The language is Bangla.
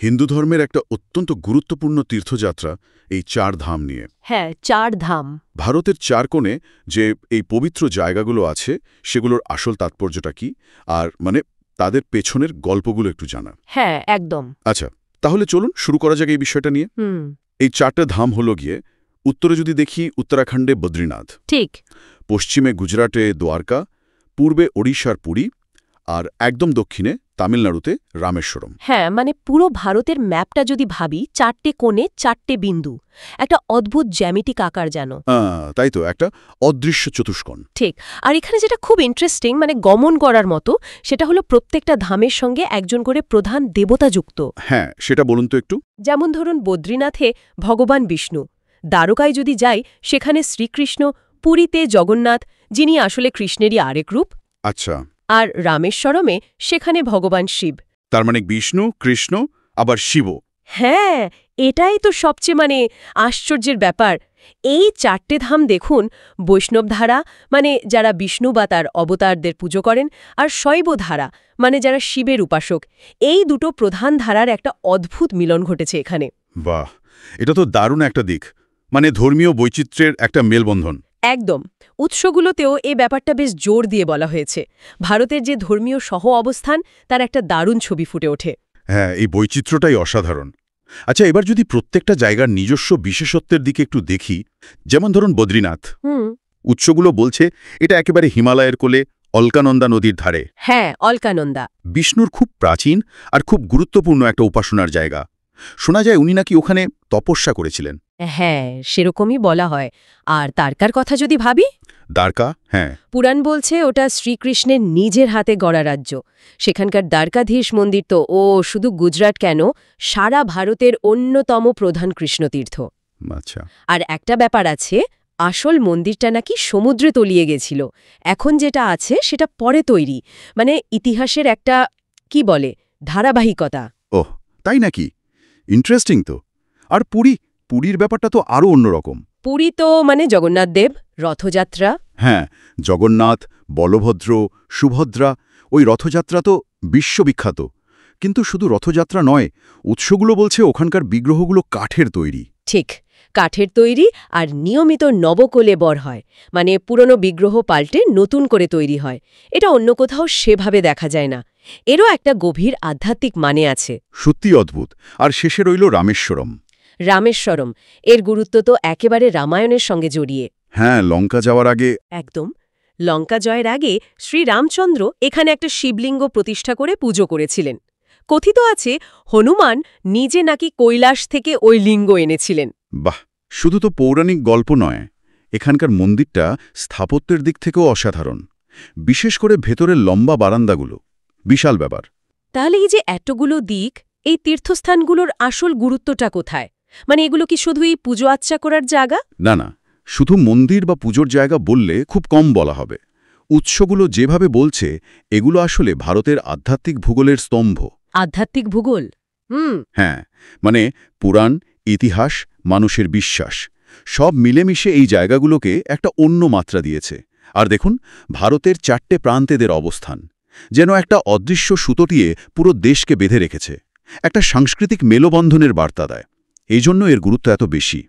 হিন্দু ধর্মের একটা অত্যন্ত গুরুত্বপূর্ণ তীর্থযাত্রা এই ৪ ধাম নিয়ে। হ্যাঁ, ৪ ধাম। ভারতের ৪ কোণে যে এই পবিত্র জায়গাগুলো আছে সেগুলোর আসল তাৎপর্যটা কি, আর তাদের পেছনের গল্পগুলো একটু জানা। হ্যাঁ, একদম। আচ্ছা, তাহলে চলুন শুরু করা যাক এই বিষয়টা নিয়ে। এই ৪টা ধাম হলো গিয়ে, উত্তরে যদি দেখি উত্তরাখণ্ডে বদ্রীনাথ, ঠিক, পশ্চিমে গুজরাটে দ্বারকা, পূর্বে ওড়িশার পুরী, আর একদম দক্ষিণে তামিলনাড়ুতে রামেশ্বরম। হ্যাঁ, পুরো ভারতের ম্যাপটা যদি ভাবি, ৪টে কোণে ৪টে বিন্দু, একটা অদ্ভুত জ্যামিতিক আকার যেন। তাই তো, একটা অদৃশ্য চতুষ্কোণ। ঠিক। আর এখানে যেটা খুব ইন্টারেস্টিং, গমন করার মতো, সেটা হলো প্রত্যেকটা ধামের সঙ্গে একজন করে প্রধান দেবতা যুক্ত। হ্যাঁ, সেটা বলুন তো একটু। যেমন ধরুন, বদ্রীনাথে ভগবান বিষ্ণু, দ্বারকায় যদি যাই সেখানে শ্রীকৃষ্ণ, পুরীতে জগন্নাথ, যিনি আসলে কৃষ্ণেরই আরেক রূপ। আচ্ছা। আর রামেশ্বরমে সেখানে ভগবান শিব। তার বিষ্ণু, কৃষ্ণ, আবার শিব। হ্যাঁ, এটাই তো সবচেয়ে আশ্চর্যের ব্যাপার। এই ৪টে ধাম দেখুন, বৈষ্ণবধারা যারা বিষ্ণু বা তার অবতারদের পুজো করেন, আর শৈবধারা যারা শিবের উপাসক, এই দুটো প্রধান ধারার একটা অদ্ভুত মিলন ঘটেছে এখানে। বাহ, এটা তো দারুণ একটা দিক, ধর্মীয় বৈচিত্র্যের একটা মেলবন্ধন। একদম। উৎসগুলোতেও এই ব্যাপারটা বেশ জোর দিয়ে বলা হয়েছে। ভারতের যে ধর্মীয় সহ অবস্থান, তার একটা দারুণ ছবি ফুটে ওঠে। হ্যাঁ, এই বৈচিত্র্যটাই অসাধারণ। আচ্ছা, এবার যদি প্রত্যেকটা জায়গার নিজস্ব বিশেষত্বের দিকে একটু দেখি, যেমন ধরুন বদ্রীনাথ, উৎসগুলো বলছে এটা একেবারে হিমালয়ের কোলে, অলকানন্দা নদীর ধারে। হ্যাঁ, অলকানন্দা বিষ্ণুর খুব প্রাচীন আর খুব গুরুত্বপূর্ণ একটা উপাসনার জায়গা। শোনা যায় উনি নাকি ওখানে তপস্যা করেছিলেন। হ্যাঁ, সেরকমই বলা হয়। আর দ্বারকার কথা যদি ভাবি, দ্বারকা, হ্যাঁ, পুরাণ বলছে ওটা শ্রীকৃষ্ণের নিজের হাতে গড়া রাজ্য। সেখানকার দ্বারকাধীশ মন্দির তো শুধু গুজরাট কেন, সারা ভারতের অন্যতম প্রধান কৃষ্ণতীর্থ। আচ্ছা। আর একটা ব্যাপার আছে, আসল মন্দিরটা নাকি সমুদ্রে তলিয়ে গেছিল। এখন যেটা আছে সেটা পরে তৈরি, ইতিহাসের একটা কি বলে ধারাবাহিকতা। ওহ, তাই নাকি? ইন্টারেস্টিং তো। আর পুরীর ব্যাপারটা তো আরও অন্যরকম। পুরী তো জগন্নাথ দেব, রথযাত্রা। হ্যাঁ, জগন্নাথ, বলভদ্র, সুভদ্রা, ওই রথযাত্রা তো বিশ্ববিখ্যাত। কিন্তু শুধু রথযাত্রা নয়, উৎসগুলো বলছে ওখানকার বিগ্রহগুলো কাঠের তৈরি। ঠিক, কাঠের তৈরি, আর নিয়মিত নবকলেবর হয়, পুরনো বিগ্রহ পাল্টে নতুন করে তৈরি হয়। এটা অন্য কোথাও সেভাবে দেখা যায় না। এরও একটা গভীর আধ্যাত্মিক আছে। সত্যি অদ্ভুত। আর শেষে রইল রামেশ্বরম। রামেশ্বরম, এর গুরুত্ব তো একেবারে রামায়ণের সঙ্গে জড়িয়ে। হ্যাঁ, লঙ্কা যাওয়ার আগে। একদম। লঙ্কা জয়ের আগে শ্রীরামচন্দ্র এখানে একটা শিবলিঙ্গ প্রতিষ্ঠা করে পুজো করেছিলেন। কথিত আছে হনুমান নিজে নাকি কৈলাস থেকে ওই লিঙ্গ এনেছিলেন। বাহ, শুধু তো পৌরাণিক গল্প নয়, এখানকার মন্দিরটা স্থাপত্যের দিক থেকেও অসাধারণ। বিশেষ করে ভেতরের লম্বা বারান্দাগুলো বিশাল ব্যাপার। তাহলে এই যে এতগুলো দিক, এই তীর্থস্থানগুলোর আসল গুরুত্বটা কোথায়? এগুলো কি শুধুই পুজো আচ্চা করার জায়গা? না না, শুধু মন্দির বা পুজোর জায়গা বললে খুব কম বলা হবে। উৎসগুলো যেভাবে বলছে, এগুলো আসলে ভারতের আধ্যাত্মিক ভূগোলের স্তম্ভ। আধ্যাত্মিক ভূগোল? হ্যাঁ, পুরাণ, ইতিহাস, মানুষের বিশ্বাস সব মিলেমিশে এই জায়গাগুলোকে একটা অন্য মাত্রা দিয়েছে। আর দেখুন, ভারতের 4টে প্রান্তেদের অবস্থান যেন একটা অদৃশ্য সুতোটিয়ে পুরো দেশকে বেঁধে রেখেছে, একটা সাংস্কৃতিক মেলবন্ধনের বার্তা দেয়। এই জন্য এর গুরুত্ব এত বেশি।